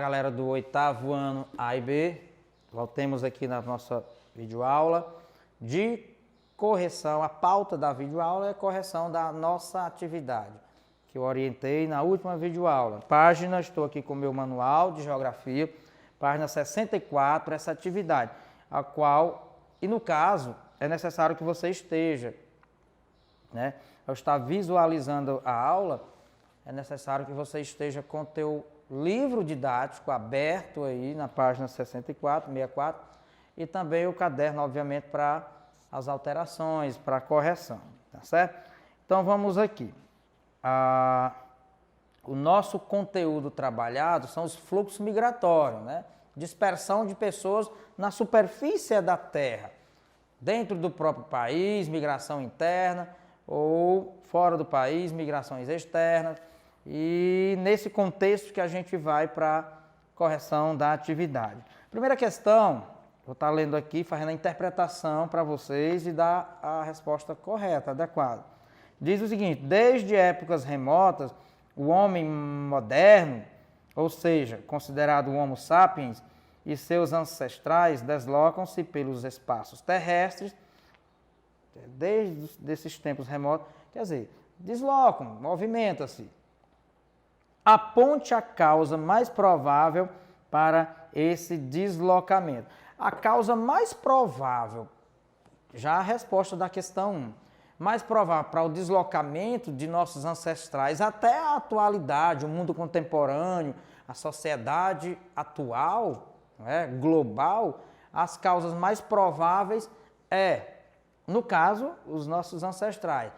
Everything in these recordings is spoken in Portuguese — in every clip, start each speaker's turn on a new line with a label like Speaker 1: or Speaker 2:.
Speaker 1: galera do 8º ano A e B. Voltemos aqui na nossa videoaula de correção. A pauta da videoaula é correção da nossa atividade, que eu orientei na última videoaula. Página, estou aqui com o meu manual de geografia, página 64, essa atividade, a qual, e no caso, é necessário que você esteja, né? Ao estar visualizando a aula, é necessário que você esteja com o teu livro didático aberto aí na página 64, 64, e também o caderno, obviamente, para as alterações, para a correção, tá certo? Então vamos aqui. O nosso conteúdo trabalhado são os fluxos migratórios, né? Dispersão de pessoas na superfície da Terra, dentro do próprio país, migração interna, ou fora do país, migrações externas, e nesse contexto que a gente vai para a correção da atividade. Primeira questão, vou estar lendo aqui, fazendo a interpretação para vocês e dar a resposta correta, adequada. Diz o seguinte: desde épocas remotas, o homem moderno, ou seja, considerado o Homo sapiens, e seus ancestrais deslocam-se pelos espaços terrestres, desde esses tempos remotos, quer dizer, deslocam, movimentam-se. Aponte a causa mais provável para esse deslocamento. A causa mais provável, já a resposta da questão 1, mais provável para o deslocamento de nossos ancestrais até a atualidade, o mundo contemporâneo, a sociedade atual, né, global, as causas mais prováveis no caso, os nossos ancestrais,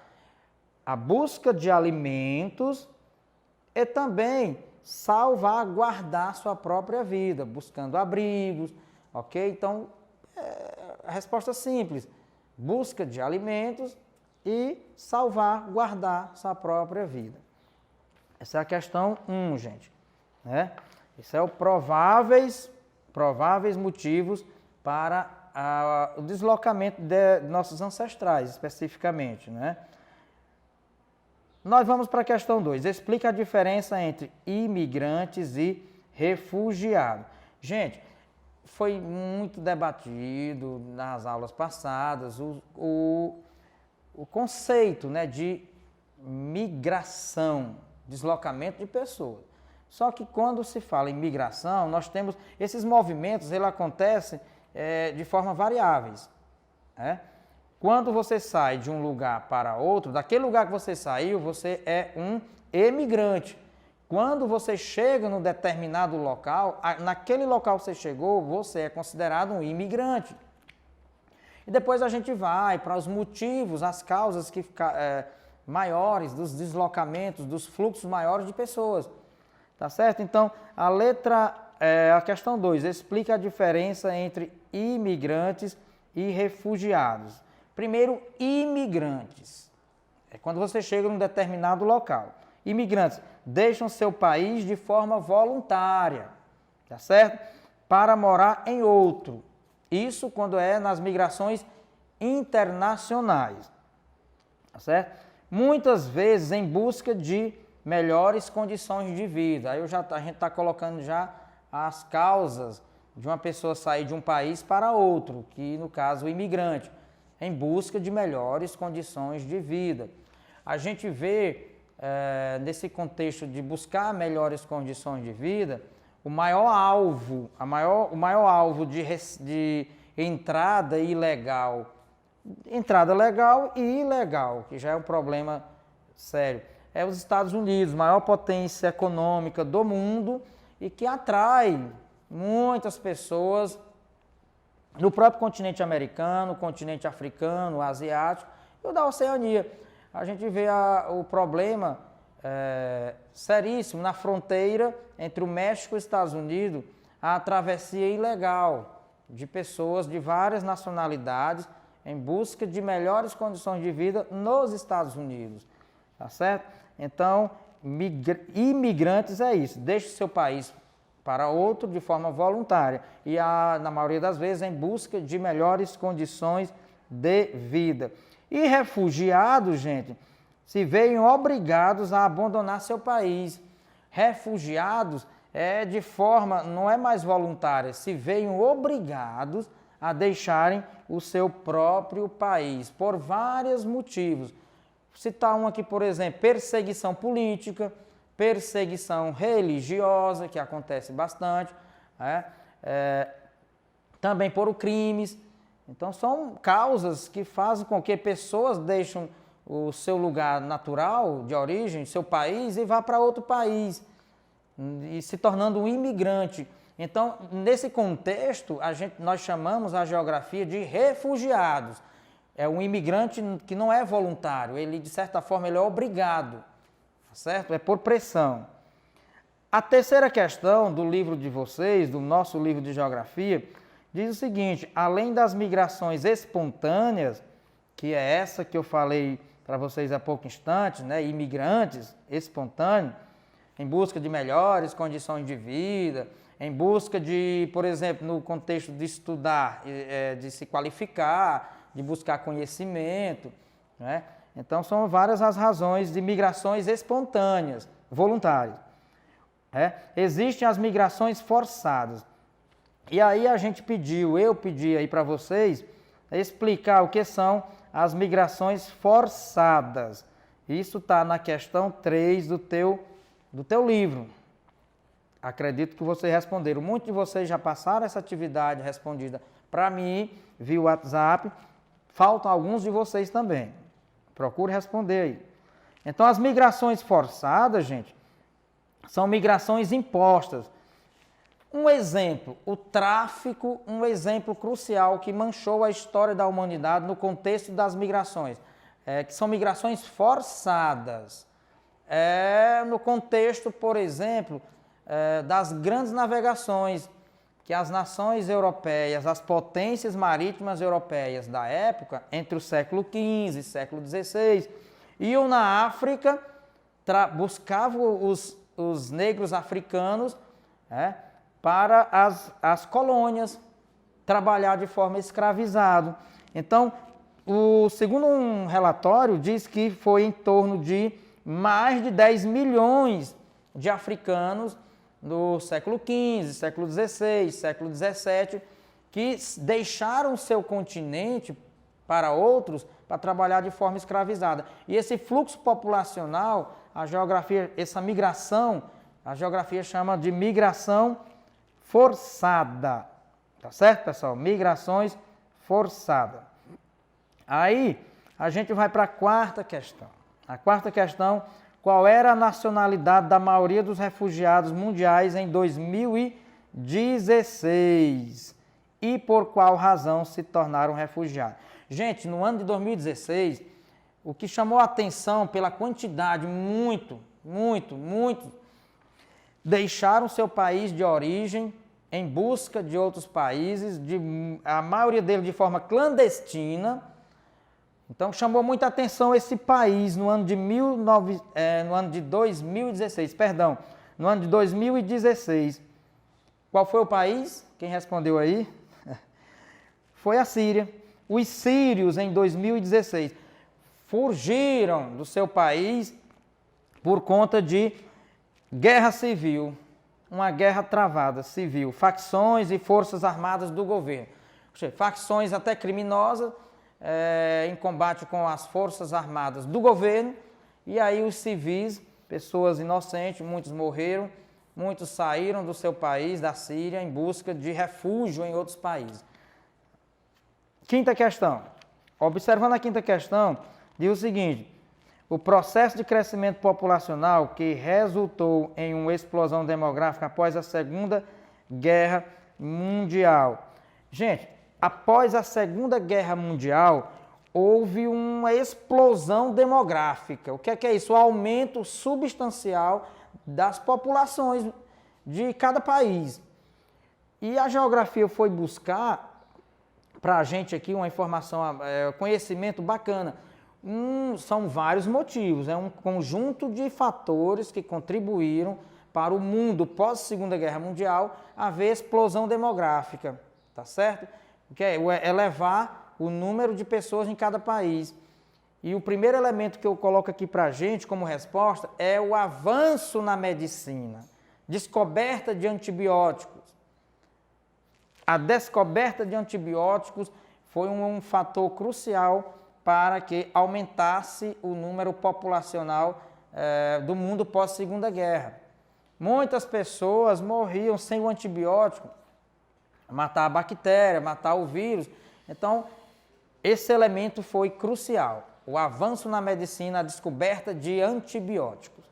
Speaker 1: a busca de alimentos e também salvaguardar sua própria vida, buscando abrigos, ok? Então, a resposta simples, busca de alimentos e salvaguardar sua própria vida. Essa é a questão 1, gente, né? Esse é o prováveis motivos para o deslocamento de nossos ancestrais, especificamente, né? Nós vamos para a questão 2. Explica a diferença entre imigrantes e refugiados. Gente, foi muito debatido nas aulas passadas o conceito, né, de migração, deslocamento de pessoas. Só que quando se fala em migração, nós temos esses movimentos, eles acontecem de forma variáveis, né? Quando você sai de um lugar para outro, daquele lugar que você saiu, você é um emigrante. Quando você chega num determinado local, naquele local que você chegou, você é considerado um imigrante. E depois a gente vai para os motivos, as causas que maiores dos deslocamentos, dos fluxos maiores de pessoas. Tá certo? Então, a questão 2, explica a diferença entre imigrantes e refugiados. Primeiro, imigrantes. É quando você chega num determinado local. Imigrantes deixam seu país de forma voluntária, tá certo? Para morar em outro. Isso quando é nas migrações internacionais, tá certo? Muitas vezes em busca de melhores condições de vida. Aí a gente está colocando já as causas de uma pessoa sair de um país para outro, que no caso o imigrante, em busca de melhores condições de vida. A gente vê, nesse contexto de buscar melhores condições de vida, o maior alvo de entrada legal e ilegal, que já é um problema sério, é os Estados Unidos, maior potência econômica do mundo e que atrai muitas pessoas no próprio continente americano, continente africano, asiático e o da Oceania. A gente vê o problema seríssimo na fronteira entre o México e os Estados Unidos, a travessia ilegal de pessoas de várias nacionalidades em busca de melhores condições de vida nos Estados Unidos, tá certo? Então, imigrantes é isso, deixa o seu país para outro de forma voluntária e, na maioria das vezes, em busca de melhores condições de vida. E refugiados, gente, se veem obrigados a abandonar seu país. Refugiados não é mais voluntária, se veem obrigados a deixarem o seu próprio país, por vários motivos. Vou citar um aqui, por exemplo, perseguição política, perseguição religiosa, que acontece bastante, também por crimes. Então, são causas que fazem com que pessoas deixem o seu lugar natural, de origem, seu país, e vá para outro país, e se tornando um imigrante. Então, nesse contexto, nós chamamos a geografia de refugiados. É um imigrante que não é voluntário, ele, de certa forma, ele é obrigado, certo? É por pressão. A terceira questão do livro de vocês, do nosso livro de geografia, diz o seguinte: além das migrações espontâneas, que é essa que eu falei para vocês há pouco instantes, né, imigrantes espontâneos, em busca de melhores condições de vida, em busca de, por exemplo, no contexto de estudar, de se qualificar, de buscar conhecimento, né? Então, são várias as razões de migrações espontâneas, voluntárias. Existem as migrações forçadas. E aí eu pedi aí para vocês explicar o que são as migrações forçadas. Isso está na questão 3 do teu livro. Acredito que vocês responderam. Muitos de vocês já passaram essa atividade respondida para mim via WhatsApp. Faltam alguns de vocês também. Procure responder aí. Então, as migrações forçadas, gente, são migrações impostas. Um exemplo, o tráfico, um exemplo crucial que manchou a história da humanidade no contexto das migrações, que são migrações forçadas. No contexto, por exemplo, das grandes navegações que as nações europeias, as potências marítimas europeias da época, entre o século XV e século XVI, iam na África, buscavam os negros africanos, para as colônias, trabalhar de forma escravizada. Então, segundo um relatório, diz que foi em torno de mais de 10 milhões de africanos no século XV, século XVI, século XVII, que deixaram seu continente para outros para trabalhar de forma escravizada. E esse fluxo populacional, a geografia, essa migração, a geografia chama de migração forçada. Tá certo, pessoal? Migrações forçadas. Aí, a gente vai para a quarta questão. A quarta questão: qual era a nacionalidade da maioria dos refugiados mundiais em 2016? E por qual razão se tornaram refugiados? Gente, no ano de 2016, o que chamou a atenção pela quantidade, muito, deixaram seu país de origem em busca de outros países, a maioria deles de forma clandestina. Então, chamou muita atenção esse país no ano de 2016, perdão, no ano de 2016. Qual foi o país? Quem respondeu aí? Foi a Síria. Os sírios, em 2016, fugiram do seu país por conta de guerra civil, uma guerra travada civil, facções e forças armadas do governo. Ou seja, facções até criminosas, em combate com as forças armadas do governo, e aí os civis, pessoas inocentes, muitos morreram, muitos saíram do seu país, da Síria, em busca de refúgio em outros países. Quinta questão. Observando a quinta questão, diz o seguinte: o processo de crescimento populacional que resultou em uma explosão demográfica após a Segunda Guerra Mundial. Gente, após a Segunda Guerra Mundial, houve uma explosão demográfica. O que é isso? O aumento substancial das populações de cada país. E a geografia foi buscar para a gente aqui uma informação, conhecimento bacana. São vários motivos, é um conjunto de fatores que contribuíram para o mundo pós-Segunda Guerra Mundial haver explosão demográfica, tá certo? Que é elevar o número de pessoas em cada país. E o primeiro elemento que eu coloco aqui para a gente como resposta é o avanço na medicina. Descoberta de antibióticos. A descoberta de antibióticos foi um fator crucial para que aumentasse o número populacional do mundo pós-Segunda Guerra. Muitas pessoas morriam sem o antibiótico, matar a bactéria, matar o vírus. Então, esse elemento foi crucial. O avanço na medicina, a descoberta de antibióticos.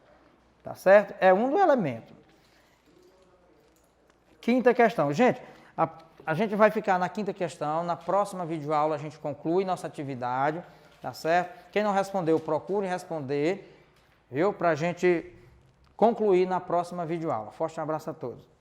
Speaker 1: Tá certo? É um dos elementos. Quinta questão. Gente, a gente vai ficar na quinta questão. Na próxima videoaula a gente conclui nossa atividade. Tá certo? Quem não respondeu, procure responder. Viu? Para a gente concluir na próxima videoaula. Forte abraço a todos.